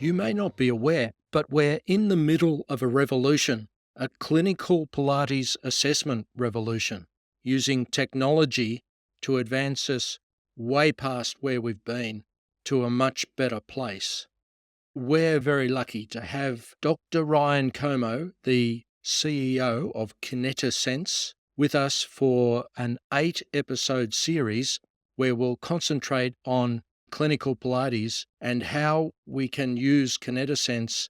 You may not be aware, but we're in the middle of a revolution, a clinical Pilates assessment revolution, using technology to advance us way past where we've been to a much better place. We're very lucky to have Dr. Ryan Comeau, the CEO of Kinetisense, with us for an 8-episode series where we'll concentrate on clinical Pilates and how we can use Kinetisense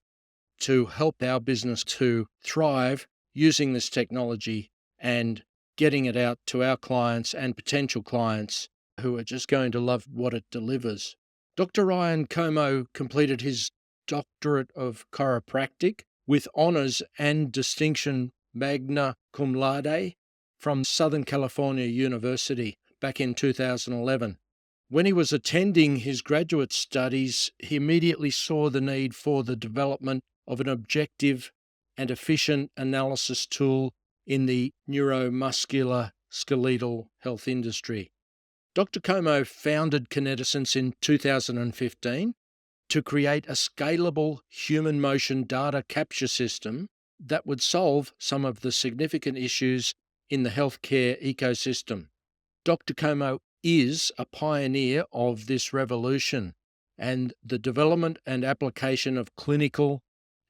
to help our business to thrive using this technology and getting it out to our clients and potential clients who are just going to love what it delivers. Dr. Ryan Comeau completed his doctorate of chiropractic with honours and distinction magna cum laude from Southern California University back in 2011. When he was attending his graduate studies, he immediately saw the need for the development of an objective and efficient analysis tool in the neuromuscular skeletal health industry. Dr. Comeau founded Kinetisense in 2015 to create a scalable human motion data capture system that would solve some of the significant issues in the healthcare ecosystem. Dr. Comeau is a pioneer of this revolution and the development and application of clinical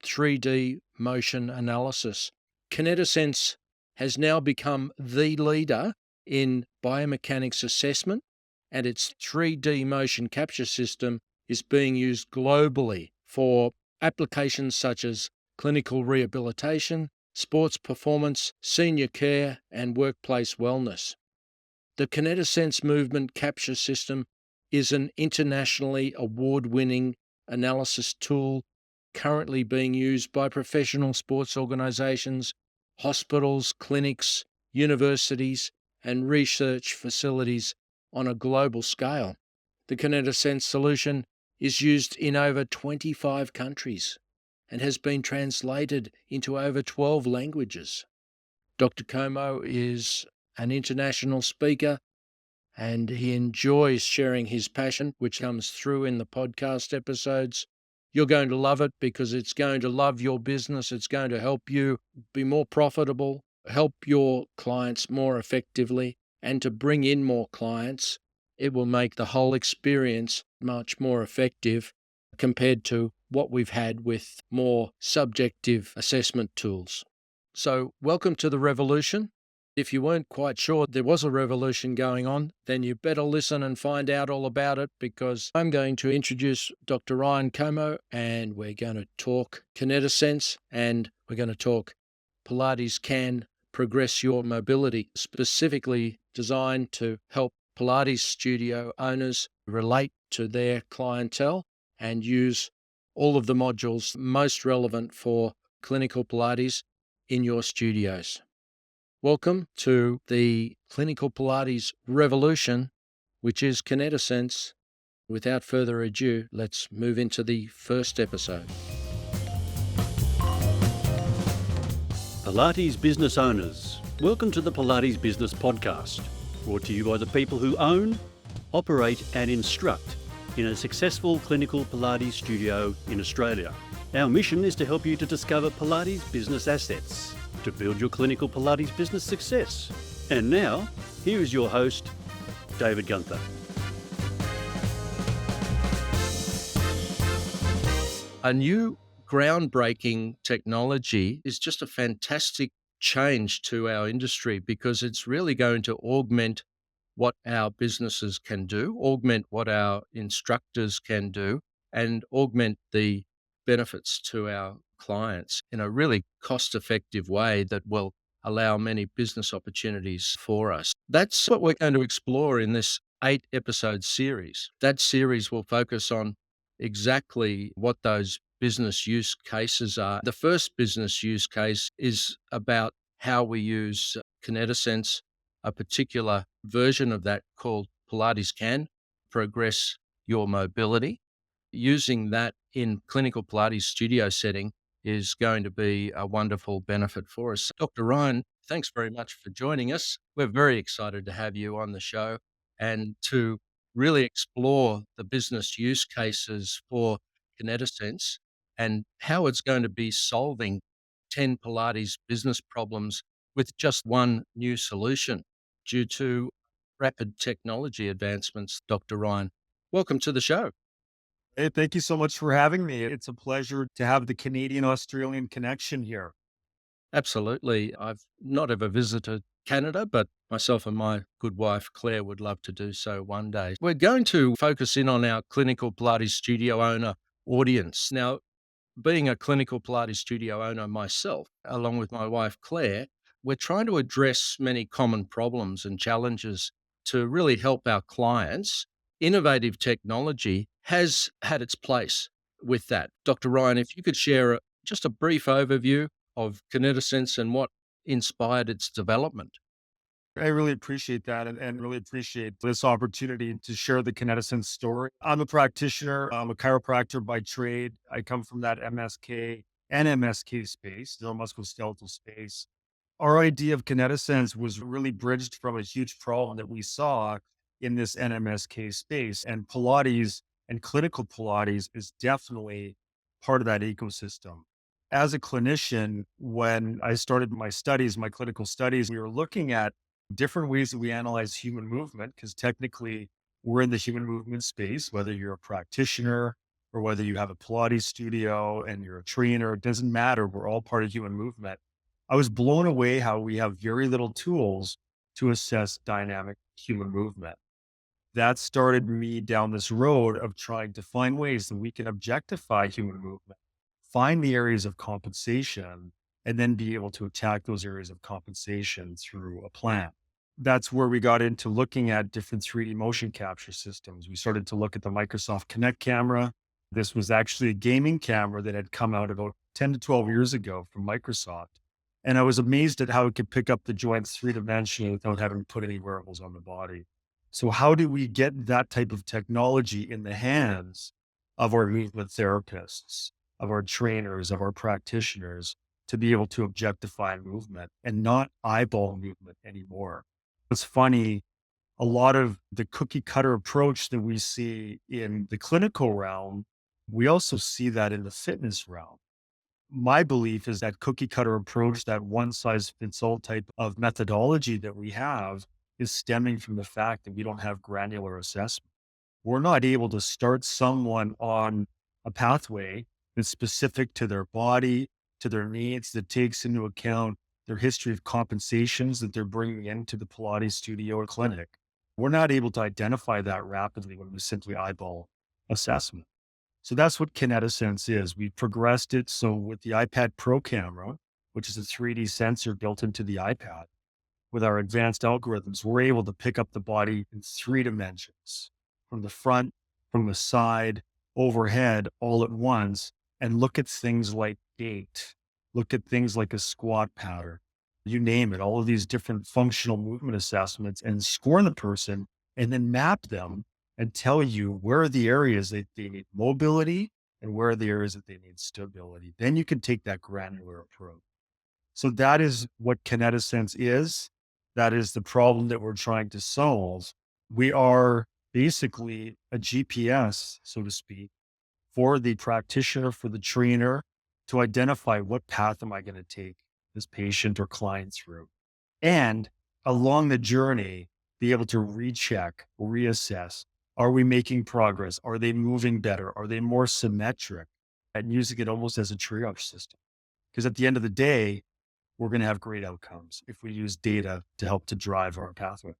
3D motion analysis. Kinetisense has now become the leader in biomechanics assessment, and its 3D motion capture system is being used globally for applications such as clinical rehabilitation, sports performance, senior care, and workplace wellness. The Kinetisense movement capture system is an internationally award-winning analysis tool currently being used by professional sports organizations, hospitals, clinics, universities, and research facilities on a global scale. The Kinetisense solution is used in over 25 countries and has been translated into over 12 languages. Dr. Comeau is an international speaker, and he enjoys sharing his passion, which comes through in the podcast episodes. You're going to love it because it's going to love your business. It's going to help you be more profitable, help your clients more effectively, and to bring in more clients. It will make the whole experience much more effective compared to what we've had with more subjective assessment tools. So welcome to the revolution. If you weren't quite sure there was a revolution going on, then you better listen and find out all about it, because I'm going to introduce Dr. Ryan Comeau, and we're going to talk Kinetisense, and we're going to talk Pilates can progress your mobility, specifically designed to help Pilates studio owners relate to their clientele and use all of the modules most relevant for clinical Pilates in your studios. Welcome to the Clinical Pilates Revolution, which is Kinetisense. Without further ado, let's move into the first episode. Pilates business owners, welcome to the Pilates Business Podcast, brought to you by the people who own, operate and instruct in a successful clinical Pilates studio in Australia. Our mission is to help you to discover Pilates business assets to build your clinical Pilates business success. And now, here is your host, David Gunther. A new groundbreaking technology is just a fantastic change to our industry, because it's really going to augment what our businesses can do, augment what our instructors can do, and augment the benefits to our clients in a really cost-effective way that will allow many business opportunities for us. That's what we're going to explore in this 8-episode series. That series will focus on exactly what those business use cases are. The first business use case is about how we use Kinetisense, a particular version of that called Pilates Can progress your mobility. Using that in clinical Pilates studio setting is going to be a wonderful benefit for us. Dr. Ryan, thanks very much for joining us. We're very excited to have you on the show and to really explore the business use cases for Kinetisense and how it's going to be solving 10 Pilates business problems with just one new solution due to rapid technology advancements. Dr. Ryan, welcome to the show. Hey, thank you so much for having me. It's a pleasure to have the Canadian Australian connection here. Absolutely. I've not ever visited Canada, but myself and my good wife, Claire, would love to do so one day. We're going to focus in on our clinical Pilates studio owner audience. Now, being a clinical Pilates studio owner myself, along with my wife, Claire, we're trying to address many common problems and challenges to really help our clients. Innovative technology has had its place with that. Dr. Ryan, if you could share just a brief overview of Kinetisense and what inspired its development. I really appreciate that and really appreciate this opportunity to share the Kinetisense story. I'm a practitioner, I'm a chiropractor by trade. I come from that MSK and MSK space, neuromusculoskeletal space. Our idea of Kinetisense was really bridged from a huge problem that we saw in this NMSK space. And Pilates and clinical Pilates is definitely part of that ecosystem. As a clinician, when I started my studies, my clinical studies, we were looking at different ways that we analyze human movement, because technically we're in the human movement space, whether you're a practitioner or whether you have a Pilates studio and you're a trainer, it doesn't matter. We're all part of human movement. I was blown away how we have very little tools to assess dynamic human movement. That started me down this road of trying to find ways that we can objectify human movement, find the areas of compensation, and then be able to attack those areas of compensation through a plan. That's where we got into looking at different 3D motion capture systems. We started to look at the Microsoft Kinect camera. This was actually a gaming camera that had come out about 10 to 12 years ago from Microsoft. And I was amazed at how it could pick up the joints three-dimensionally without having to put any wearables on the body. So how do we get that type of technology in the hands of our movement therapists, of our trainers, of our practitioners to be able to objectify movement and not eyeball movement anymore? It's funny, a lot of the cookie cutter approach that we see in the clinical realm, we also see that in the fitness realm. My belief is that cookie cutter approach, that one size fits all type of methodology that we have, is stemming from the fact that we don't have granular assessment. We're not able to start someone on a pathway that's specific to their body, to their needs, that takes into account their history of compensations that they're bringing into the Pilates studio or clinic. We're not able to identify that rapidly when we simply eyeball assessment. So that's what Kinetisense is. We progressed it. So with the iPad Pro camera, which is a 3D sensor built into the iPad, with our advanced algorithms, we're able to pick up the body in three dimensions, from the front, from the side, overhead, all at once, and look at things like gait, look at things like a squat pattern, you name it, all of these different functional movement assessments, and score the person and then map them and tell you where are the areas that they need mobility and where are the areas that they need stability. Then you can take that granular approach. So that is what Kinetisense is. That is the problem that we're trying to solve. We are basically a GPS, so to speak, for the practitioner, for the trainer, to identify what path am I going to take this patient or client through. And along the journey, be able to recheck, reassess. Are we making progress? Are they moving better? Are they more symmetric? And using it almost as a triage system. Because at the end of the day, we're going to have great outcomes if we use data to help to drive our pathway.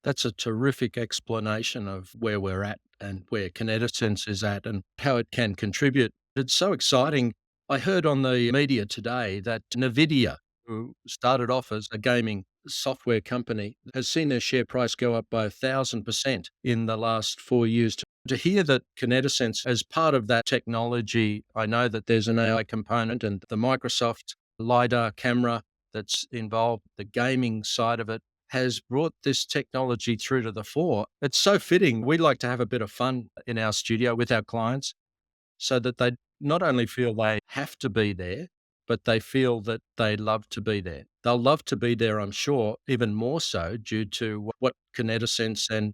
That's a terrific explanation of where we're at and where Kinetisense is at and how it can contribute. It's so exciting. I heard on the media today that NVIDIA, who started off as a gaming software company, has seen their share price go up by 1,000% in the last 4 years. To hear that Kinetisense, as part of that technology, I know that there's an AI component and the Microsoft LiDAR camera that's involved, the gaming side of it, has brought this technology through to the fore. It's so fitting. We like to have a bit of fun in our studio with our clients so that they not only feel they have to be there, but they feel that they love to be there. They'll love to be there, I'm sure, even more so due to what Kinetisense and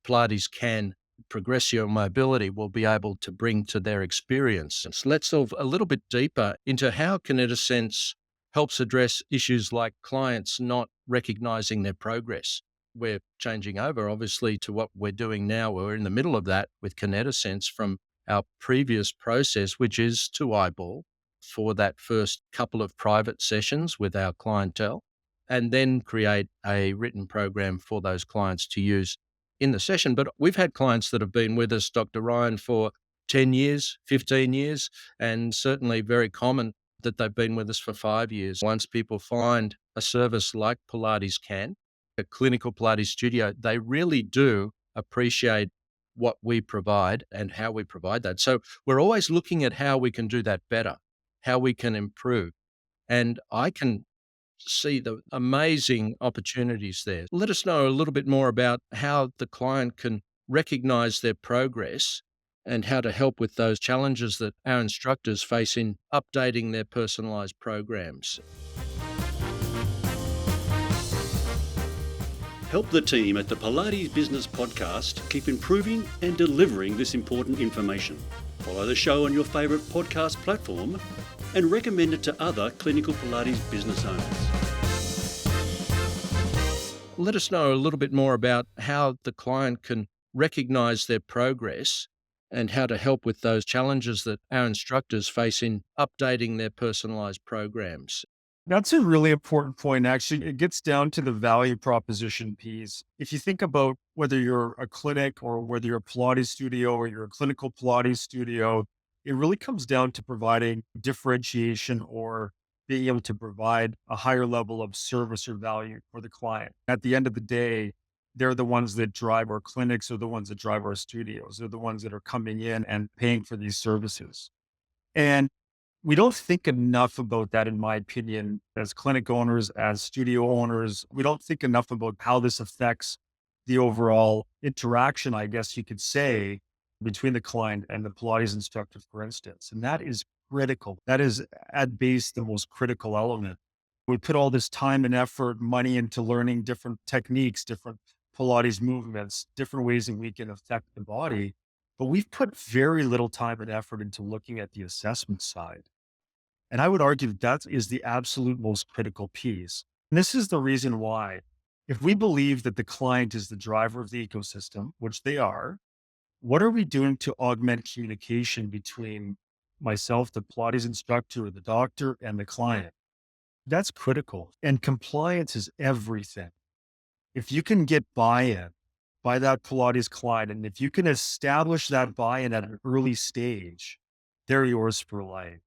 Pilates can progress your mobility will be able to bring to their experience. So let's delve a little bit deeper into how Kinetisense helps address issues like clients not recognizing their progress. We're changing over, obviously, to what we're doing now. We're in the middle of that with Kinetisense from our previous process, which is to eyeball for that first couple of private sessions with our clientele, and then create a written program for those clients to use in the session. But we've had clients that have been with us, Dr. Ryan, for 10 years, 15 years, and certainly very common that they've been with us for 5 years. Once people find a service like Pilates can, a clinical Pilates studio, they really do appreciate what we provide and how we provide that. So we're always looking at how we can do that better, how we can improve. And I can see the amazing opportunities there. Let us know a little bit more about how the client can recognize their progress and how to help with those challenges that our instructors face in updating their personalized programs. Help the team at the Pilates Business Podcast keep improving and delivering this important information. Follow the show on your favourite podcast platform and recommend it to other clinical Pilates business owners. Let us know a little bit more about how the client can recognize their progress and how to help with those challenges that our instructors face in updating their personalized programs. That's a really important point. Actually, it gets down to the value proposition piece. If you think about whether you're a clinic or whether you're a Pilates studio or you're a clinical Pilates studio, it really comes down to providing differentiation or being able to provide a higher level of service or value for the client. At the end of the day, they're the ones that drive our clinics or the ones that drive our studios. They're the ones that are coming in and paying for these services. And we don't think enough about that, in my opinion, as clinic owners, as studio owners. We don't think enough about how this affects the overall interaction, I guess you could say, between the client and the Pilates instructor, for instance. And that is critical. That is at base the most critical element. We put all this time and effort, money into learning different techniques, different Pilates movements, different ways that we can affect the body. But we've put very little time and effort into looking at the assessment side. And I would argue that that is the absolute most critical piece. And this is the reason why, if we believe that the client is the driver of the ecosystem, which they are, what are we doing to augment communication between myself, the Pilates instructor, or the doctor, and the client? That's critical. And compliance is everything. If you can get buy-in by that Pilates client, and if you can establish that buy-in at an early stage, they're yours for life.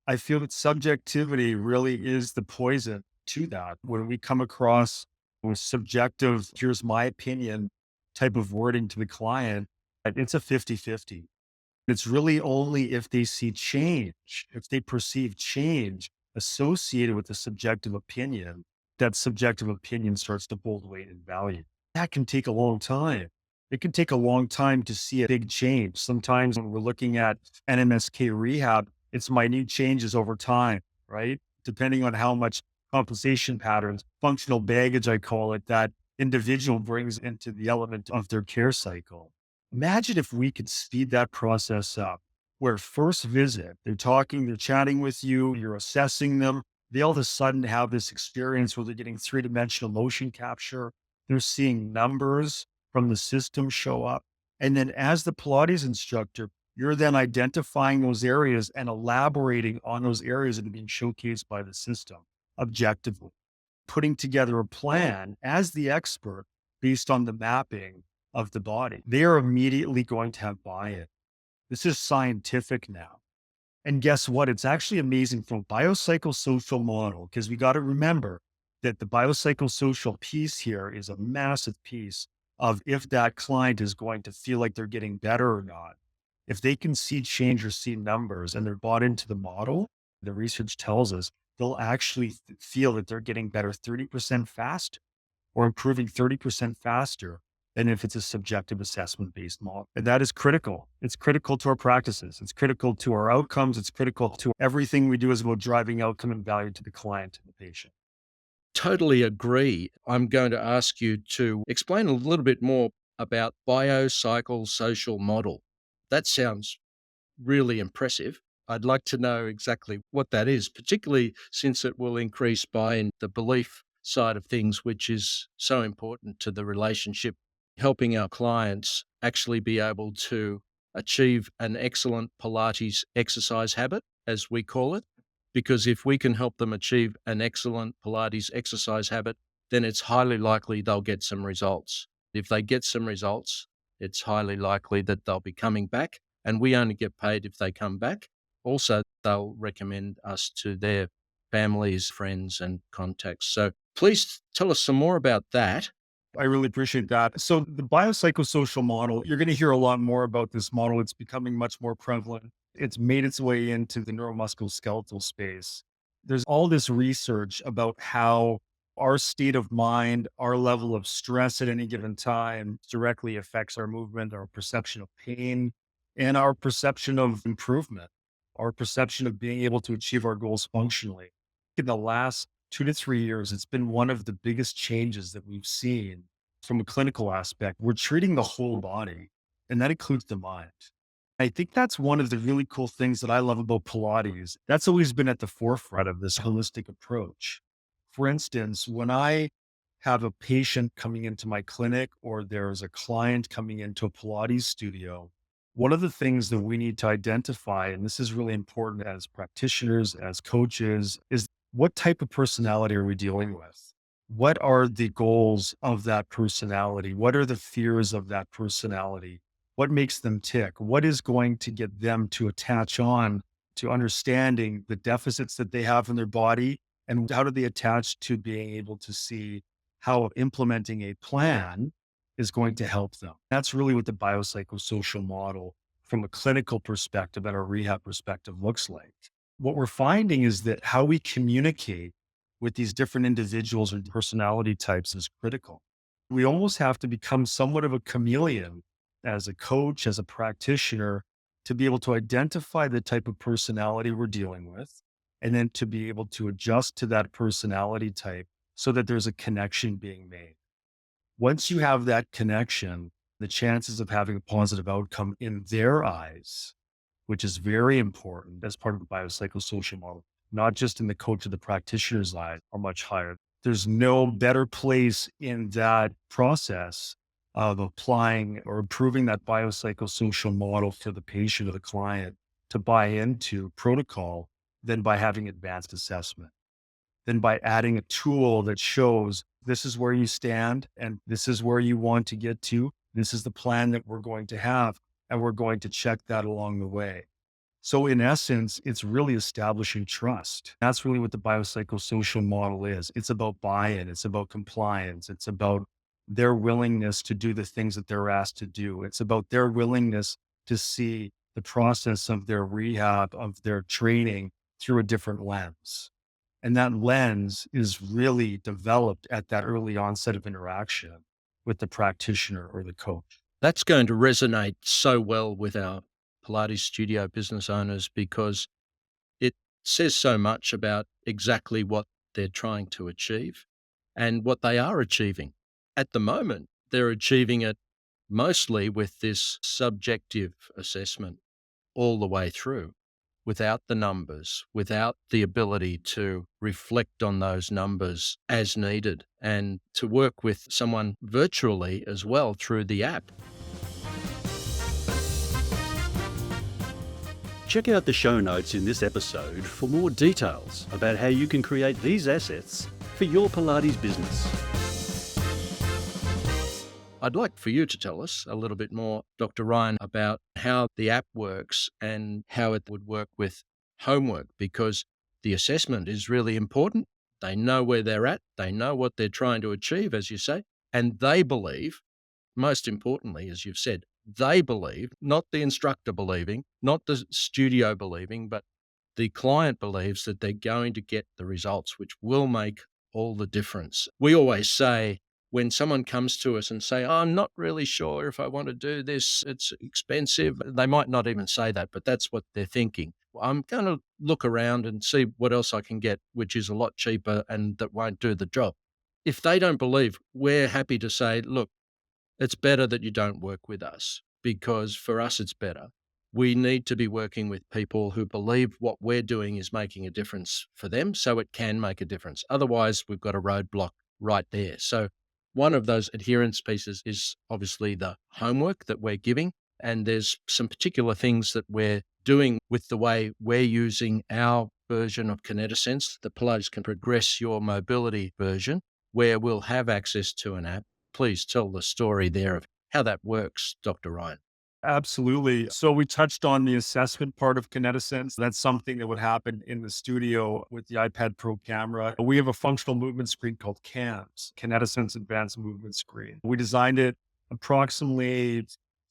I feel that subjectivity really is the poison to that. When we come across with subjective, here's my opinion type of wording to the client, it's a 50-50. It's really only if they see change, if they perceive change associated with the subjective opinion, that subjective opinion starts to hold weight and value. That can take a long time. It can take a long time to see a big change. Sometimes when we're looking at NMSK rehab, it's minute changes over time, right? Depending on how much compensation patterns, functional baggage, I call it, that individual brings into the element of their care cycle. Imagine if we could speed that process up, where first visit, they're talking, they're chatting with you, you're assessing them. They all of a sudden have this experience where they're getting three-dimensional motion capture. They're seeing numbers from the system show up. And then as the Pilates instructor, you're then identifying those areas and elaborating on those areas that are being showcased by the system objectively, putting together a plan as the expert based on the mapping of the body. They are immediately going to have buy-in. This is scientific now. And guess what? It's actually amazing from a biopsychosocial model, because we got to remember that the biopsychosocial piece here is a massive piece of if that client is going to feel like they're getting better or not. If they can see change or see numbers and they're bought into the model, the research tells us they'll actually feel that they're getting better 30% faster or improving 30% faster than if it's a subjective assessment based model. And that is critical. It's critical to our practices. It's critical to our outcomes. It's critical to everything we do is about driving outcome and value to the client and the patient. Totally agree. I'm going to ask you to explain a little bit more about biopsychosocial model. That sounds really impressive. I'd like to know exactly what that is, particularly since it will increase buy-in, the belief side of things, which is so important to the relationship, helping our clients actually be able to achieve an excellent Pilates exercise habit, as we call it. Because if we can help them achieve an excellent Pilates exercise habit, then it's highly likely they'll get some results. If they get some results, it's highly likely that they'll be coming back, and we only get paid if they come back. Also, they'll recommend us to their families, friends, and contacts. So please tell us some more about that. I really appreciate that. So the biopsychosocial model, you're going to hear a lot more about this model. It's becoming much more prevalent. It's made its way into the neuromusculoskeletal space. There's all this research about how our state of mind, our level of stress at any given time directly affects our movement, our perception of pain, and our perception of improvement, our perception of being able to achieve our goals functionally. In the last 2 to 3 years, it's been one of the biggest changes that we've seen from a clinical aspect. We're treating the whole body, and that includes the mind. I think that's one of the really cool things that I love about Pilates. That's always been at the forefront of this holistic approach. For instance, when I have a patient coming into my clinic or there's a client coming into a Pilates studio, one of the things that we need to identify, and this is really important as practitioners, as coaches, is what type of personality are we dealing with? What are the goals of that personality? What are the fears of that personality? What makes them tick? What is going to get them to attach on to understanding the deficits that they have in their body? And how do they attach to being able to see how implementing a plan is going to help them? That's really what the biopsychosocial model from a clinical perspective and a rehab perspective looks like. What we're finding is that how we communicate with these different individuals and personality types is critical. We almost have to become somewhat of a chameleon as a coach, as a practitioner, to be able to identify the type of personality we're dealing with, and then to be able to adjust to that personality type so that there's a connection being made. Once you have that connection, the chances of having a positive outcome in their eyes, which is very important as part of the biopsychosocial model, not just in the coach or the practitioner's eye, are much higher. There's no better place in that process of applying or improving that biopsychosocial model for the patient or the client to buy into protocol than by having advanced assessment, than by adding a tool that shows this is where you stand and this is where you want to get to. This is the plan that we're going to have, and we're going to check that along the way. So in essence, it's really establishing trust. That's really what the biopsychosocial model is. It's about buy-in. It's about compliance. It's about their willingness to do the things that they're asked to do. It's about their willingness to see the process of their rehab, of their training through a different lens. And that lens is really developed at that early onset of interaction with the practitioner or the coach. That's going to resonate so well with our Pilates studio business owners because it says so much about exactly what they're trying to achieve and what they are achieving. At the moment, they're achieving it mostly with this subjective assessment all the way through, without the numbers, without the ability to reflect on those numbers as needed, and to work with someone virtually as well through the app. Check out the show notes in this episode for more details about how you can create these assets for your Pilates business. I'd like for you to tell us a little bit more, Dr. Ryan, about how the app works and how it would work with homework, because the assessment is really important. They know where they're at. They know what they're trying to achieve, as you say, and they believe, most importantly, as you've said, they believe, not the instructor believing, not the studio believing, but the client believes that they're going to get the results, which will make all the difference. We always say, when someone comes to us and say, I'm not really sure if I want to do this, it's expensive. They might not even say that, but that's what they're thinking. I'm going to look around and see what else I can get, which is a lot cheaper and that won't do the job. If they don't believe, we're happy to say, look, it's better that you don't work with us, because for us, it's better. We need to be working with people who believe what we're doing is making a difference for them, so it can make a difference. Otherwise, we've got a roadblock right there. So one of those adherence pieces is obviously the homework that we're giving. And there's some particular things that we're doing with the way we're using our version of Kinetisense. The Pilates Can Progress Your Mobility version, where we'll have access to an app. Please tell the story there of how that works, Dr. Ryan. Absolutely. So we touched on the assessment part of Kinetisense. That's something that would happen in the studio with the iPad Pro camera. We have a functional movement screen called CAMS, Kinetisense Advanced Movement Screen. We designed it approximately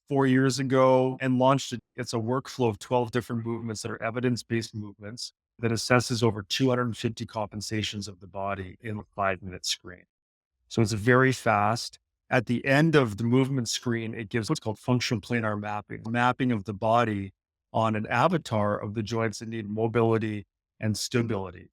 4 years ago and launched it. It's a workflow of 12 different movements that are evidence-based movements that assesses over 250 compensations of the body in a 5-minute screen. So it's very fast. At the end of the movement screen, it gives what's called functional planar mapping of the body on an avatar of the joints that need mobility and stability.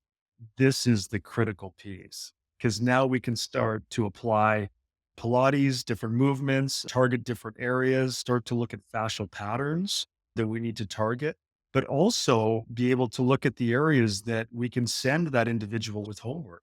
This is the critical piece, because now we can start to apply Pilates, different movements, target different areas, start to look at fascial patterns that we need to target, but also be able to look at the areas that we can send that individual with homework,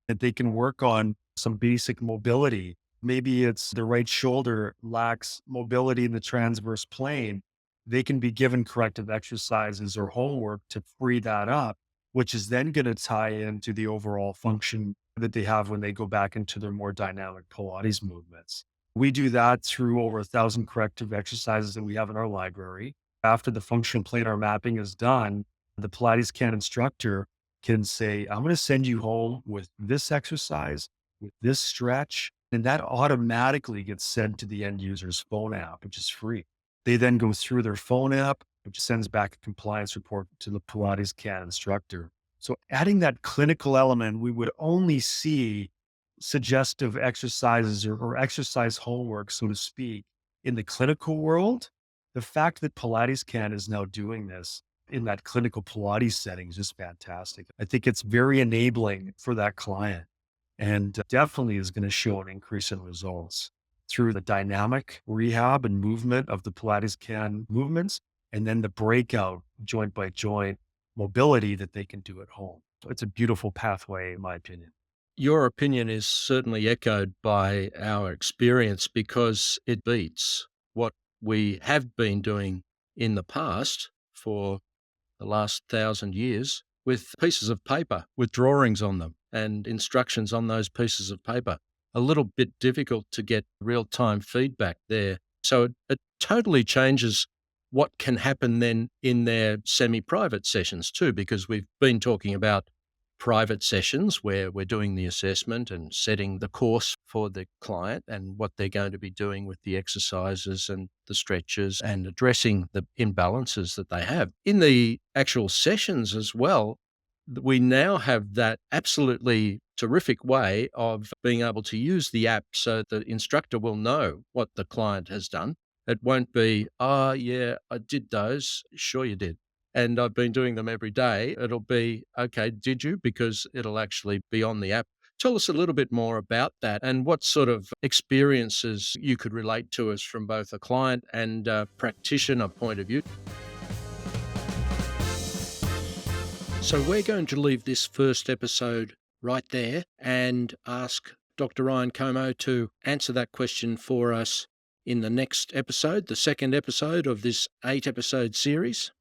that they can work on some basic mobility. Maybe it's the right shoulder lacks mobility in the transverse plane. They can be given corrective exercises or homework to free that up, which is then going to tie into the overall function that they have when they go back into their more dynamic Pilates movements. We do that through over 1,000 corrective exercises that we have in our library. After the functional planar mapping is done, the Pilates Can instructor can say, I'm going to send you home with this exercise, with this stretch, and that automatically gets sent to the end user's phone app, which is free. They then go through their phone app, which sends back a compliance report to the Pilates Can instructor. So adding that clinical element, we would only see suggestive exercises or exercise homework, so to speak, in the clinical world. The fact that Pilates Can is now doing this in that clinical Pilates setting is just fantastic. I think it's very enabling for that client, and definitely is going to show an increase in results through the dynamic rehab and movement of the Pilates Can movements, and then the breakout joint by joint mobility that they can do at home. So it's a beautiful pathway, in my opinion. Your opinion is certainly echoed by our experience, because it beats what we have been doing in the past for the last 1,000 years with pieces of paper with drawings on them and instructions on those pieces of paper. A little bit difficult to get real-time feedback there. So it totally changes what can happen then in their semi-private sessions too, because we've been talking about private sessions where we're doing the assessment and setting the course for the client and what they're going to be doing with the exercises and the stretches and addressing the imbalances that they have. In the actual sessions as well, we now have that absolutely terrific way of being able to use the app so the instructor will know what the client has done. It won't be, yeah, I did those. Sure you did. And I've been doing them every day. It'll be, okay, did you? Because it'll actually be on the app. Tell us a little bit more about that and what sort of experiences you could relate to us from both a client and a practitioner point of view. So we're going to leave this first episode right there and ask Dr. Ryan Comeau to answer that question for us in the next episode, the second episode of this 8-episode series.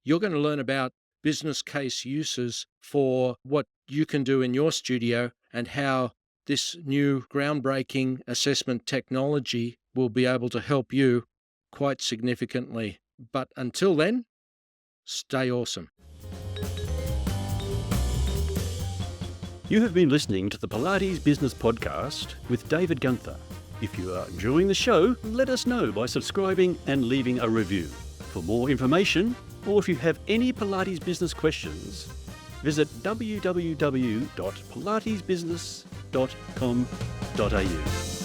You're going to learn about business case uses for what you can do in your studio and how this new groundbreaking assessment technology will be able to help you quite significantly. But until then, stay awesome. You have been listening to the Pilates Business Podcast with David Gunther. If you are enjoying the show, let us know by subscribing and leaving a review. For more information, or if you have any Pilates business questions, visit www.pilatesbusiness.com.au.